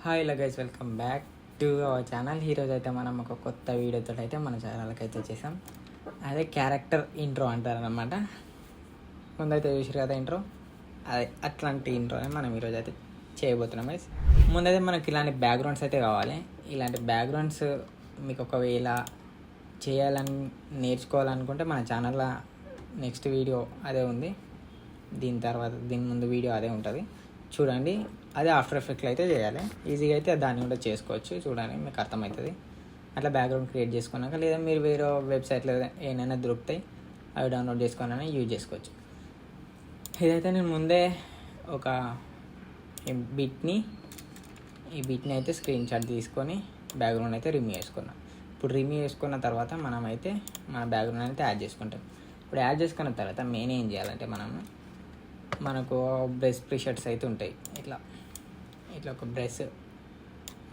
Hi guys, welcome back to our channel. ఈరోజు అయితే మనం ఒక కొత్త వీడియోతో అయితే మన ఛానల్కి అయితే వచ్చేసాం. అదే క్యారెక్టర్ ఇంట్రో అంటారనమాట. ముందైతే చూసారు కదా ఇంట్రో, అదే అట్లాంటి ఇంట్రోనే మనం ఈరోజు అయితే చేయబోతున్నాం గైస్. ముందైతే మనకి ఇలాంటి బ్యాక్గ్రౌండ్స్ అయితే కావాలి. ఇలాంటి బ్యాక్గ్రౌండ్స్ మీకు ఒకవేళ చేయాలని నేర్చుకోవాలనుకుంటే మన ఛానల్లో నెక్స్ట్ వీడియో అదే ఉంది. దీని ముందు వీడియో అదే ఉంటుంది, చూడండి. అదే ఆఫ్టర్ ఎఫెక్ట్లో అయితే చేయాలి. ఈజీగా అయితే దాన్ని కూడా చేసుకోవచ్చు, చూడండి మీకు అర్థమవుతుంది. అట్లా బ్యాక్గ్రౌండ్ క్రియేట్ చేసుకున్నాక, లేదా మీరు వేరే వెబ్సైట్లో ఏమైనా దొరుకుతాయి, అవి డౌన్లోడ్ చేసుకుని యూజ్ చేసుకోవచ్చు. ఇదైతే నేను ముందే ఒక ఈ బిట్ని అయితే స్క్రీన్ షాట్ తీసుకొని బ్యాక్గ్రౌండ్ అయితే రిమూవ్ చేసుకున్నాను. ఇప్పుడు రిమూవ్ చేసుకున్న తర్వాత మనం అయితే మన బ్యాక్గ్రౌండ్ అయితే యాడ్ చేసుకుంటాం. ఇప్పుడు యాడ్ చేసుకున్న తర్వాత మెయిన్ ఏం చేయాలంటే మనకు బ్రష్ ప్రిషర్ట్స్ అయితే ఉంటాయి. ఇట్లా ఒక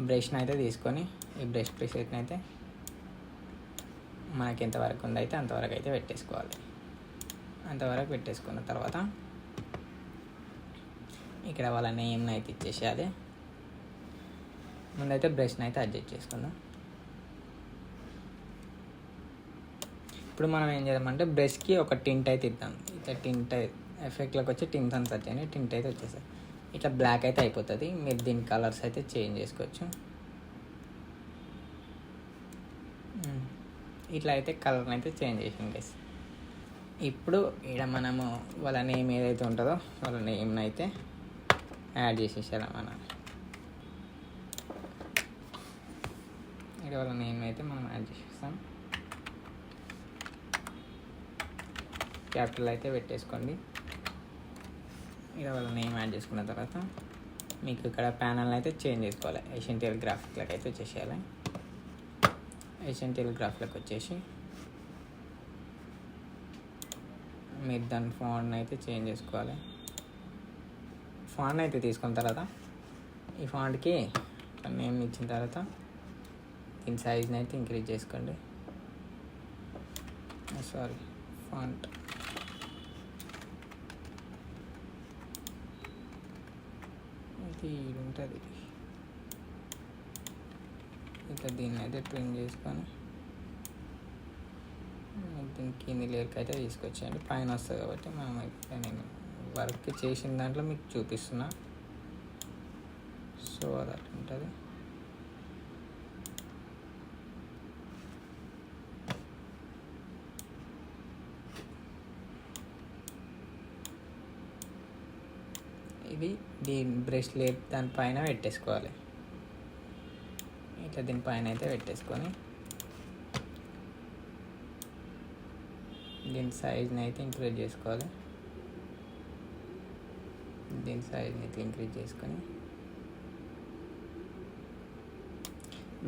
బ్రష్ని అయితే తీసుకొని ఈ బ్రష్ ప్రిషర్ట్ని అయితే మనకి ఎంతవరకు ఉందో అయితే అంతవరకు అయితే పెట్టేసుకోవాలి. అంతవరకు పెట్టేసుకున్న తర్వాత ఇక్కడ వాళ్ళ నేమ్ని అయితే ఇచ్చేసేయాలి. ముందైతే బ్రష్ని అయితే అడ్జస్ట్ చేసుకుందాం. ఇప్పుడు మనం ఏం చేద్దామంటే బ్రష్కి ఒక టింట్ అయితే ఇద్దాం. ఇట్లా టింట్ ఎఫెక్ట్లోకి వచ్చి టింట్ అని సెర్చ్ చేయండి. టింట్ అయితే వచ్చేసాయి. ఇట్లా బ్లాక్ అయితే అయిపోతుంది. మీరు దీని కలర్స్ అయితే చేంజ్ చేసుకోవచ్చు. ఇట్లా అయితే కలర్ని అయితే చేంజ్ చేసాం గైస్. ఇప్పుడు ఇక్కడ మనము వాళ్ళ నేమ్ ఏదైతే ఉంటుందో వాళ్ళ నేమ్ని అయితే యాడ్ చేసేసాం. ఇక్కడ వాళ్ళ నేమ్ అయితే మనం యాడ్ చేసేస్తాం. క్యాపిటల్ అయితే పెట్టేసుకోండి. ఇక్కడ వాళ్ళ నేమ్ యాడ్ చేసుకున్న తర్వాత మీకు ఇక్కడ ప్యానల్ అయితే చేంజ్ చేసుకోవాలి. ఎసెన్షియల్ గ్రాఫిక్లకు అయితే వచ్చేసేయాలి. ఎసెన్షియల్ గ్రాఫిక్లకు వచ్చేసి మీరు దాని ఫాంట్ అయితే చేంజ్ చేసుకోవాలి. ఫాంట్ అయితే తీసుకున్న తర్వాత ఈ ఫాంట్కి నేమ్ ఇచ్చిన తర్వాత దీని సైజ్ని అయితే ఇంక్రీజ్ చేసుకోండి. ఫాంట్ ఇది ఉంటుంది. ఇట్లా దీన్ని అయితే ట్రిమ్ చేసుకొని దీని కింది లేయర్కి అయితే తీసుకొచ్చేయండి. పైన వస్తుంది కాబట్టి మనం అయితే నేను వర్క్ చేసిన దాంట్లో మీకు చూపిస్తున్నా. సో అది అట్లా ఉంటుంది. ఇది దీని బ్రేస్లెట్ దానిపైన పెట్టేసుకోవాలి. ఇట్లా దీనిపైన అయితే పెట్టేసుకొని దీని సైజ్ని అయితే ఇంక్రీజ్ చేసుకోవాలి. దీని సైజ్ని అయితే ఇంక్రీజ్ చేసుకొని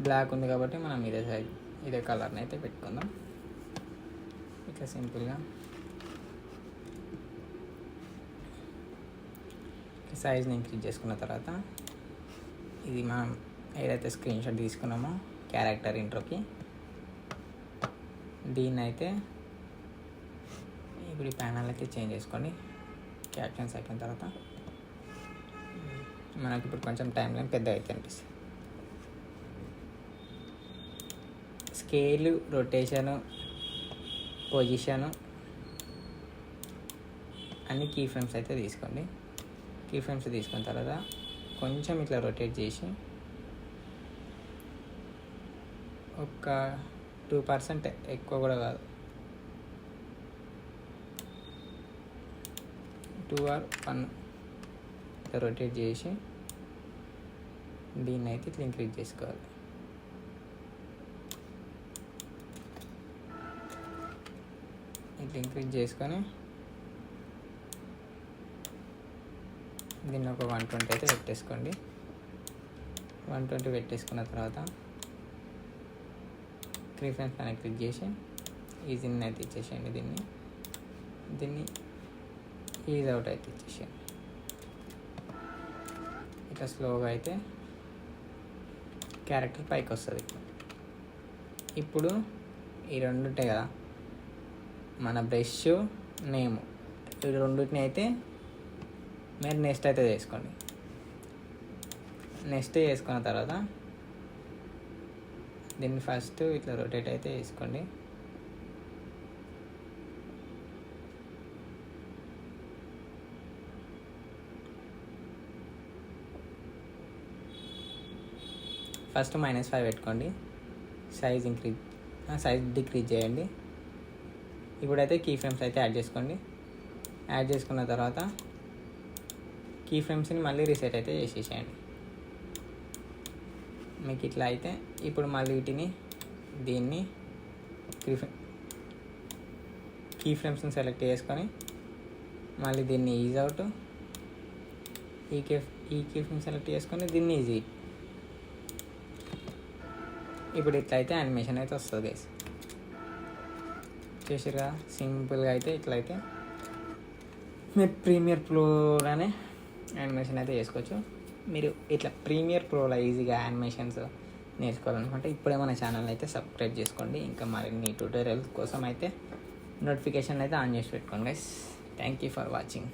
బ్లాక్ ఉంది కాబట్టి మనం ఇదే కలర్ని అయితే పెట్టుకుందాం. ఇట్లా సింపుల్గా సైజ్ని ఇంక్రీజ్ చేసుకున్న తర్వాత ఇది మనం ఏదైతే స్క్రీన్ షాట్ తీసుకున్నామో క్యారెక్టర్ ఇంట్రోకి, దీన్ని అయితే ఇప్పుడు ఈ ప్యానల్ అయితే చేంజ్ చేసుకోండి. క్యాప్షన్స్ అయిపోయిన తర్వాత మనకి ఇప్పుడు కొంచెం టైం లైన్ పెద్దగా అయితే అనిపిస్తుంది. స్కేలు, రొటేషను, పొజిషను అన్ని కీ ఫ్రేమ్స్ అయితే తీసుకోండి. కీ ఫ్రేమ్స్ తీసుకున్న తర్వాత కొంచెం ఇట్లా రొటేట్ చేసి ఒక 2% ఎక్కువ కూడా కాదు, 2 or 1 ఇట్లా రొటేట్ చేసి దీన్ని అయితే ఇట్లా ఇంక్రీజ్ చేసుకోవాలి. ఇట్లా ఇంక్రీజ్ చేసుకొని దీన్ని ఒక 120 అయితే పెట్టేసుకోండి. 120 పెట్టేసుకున్న తర్వాత 3 ఫ్రేమ్స్ పైన క్లిక్ చేసి ఈజీని అయితే ఇచ్చేసేయండి. దీన్ని ఈజ్ అవుట్ అయితే ఇచ్చేసేయండి. ఇట్లా స్లోగా అయితే క్యారెక్టర్ పైకి వస్తుంది. ఇప్పుడు ఈ రెండు ఉంటాయి కదా, మన బ్రష్, నేమ్, ఈ రెండింటిని అయితే మీరు నెక్స్ట్ అయితే చేసుకోండి. నెక్స్ట్ వేసుకున్న తర్వాత దీన్ని ఫస్ట్ ఇట్లా రొటేట్ అయితే వేసుకోండి. ఫస్ట్ -5 పెట్టుకోండి. సైజ్ డిక్రీజ్ చేయండి. ఇప్పుడైతే కీ ఫ్రేమ్స్ అయితే యాడ్ చేసుకోండి. యాడ్ చేసుకున్న తర్వాత కీ ఫ్రేమ్స్ని మళ్ళీ రీసెట్ అయితే చేసేసేయండి. మీకు ఇట్లా అయితే ఇప్పుడు మళ్ళీ దీన్ని కీ ఫ్రేమ్స్ని సెలెక్ట్ చేసుకొని మళ్ళీ దీన్ని ఈజ్ అవుట్, ఈ కీ ఫ్రేమ్ సెలెక్ట్ చేసుకొని దీన్ని ఈజీ. ఇప్పుడు ఇట్లా అయితే యానిమేషన్ అయితే వస్తుంది గైస్. చేసిరుగా సింపుల్గా అయితే ఇట్లయితే మీరు ప్రీమియర్ ప్రోలోనే యానిమేషన్ అయితే చేసుకోవచ్చు. మీరు ఇట్లా ప్రీమియర్ ప్రోలో ఈజీగా యానిమేషన్స్ నేర్చుకోవాలనుకుంటే ఇప్పుడే మన ఛానల్ అయితే సబ్స్క్రైబ్ చేసుకోండి. ఇంకా మరిన్ని ట్యూటోరియల్స్ కోసం అయితే నోటిఫికేషన్ అయితే ఆన్ చేసి పెట్టుకోండి guys. Thank you for watching.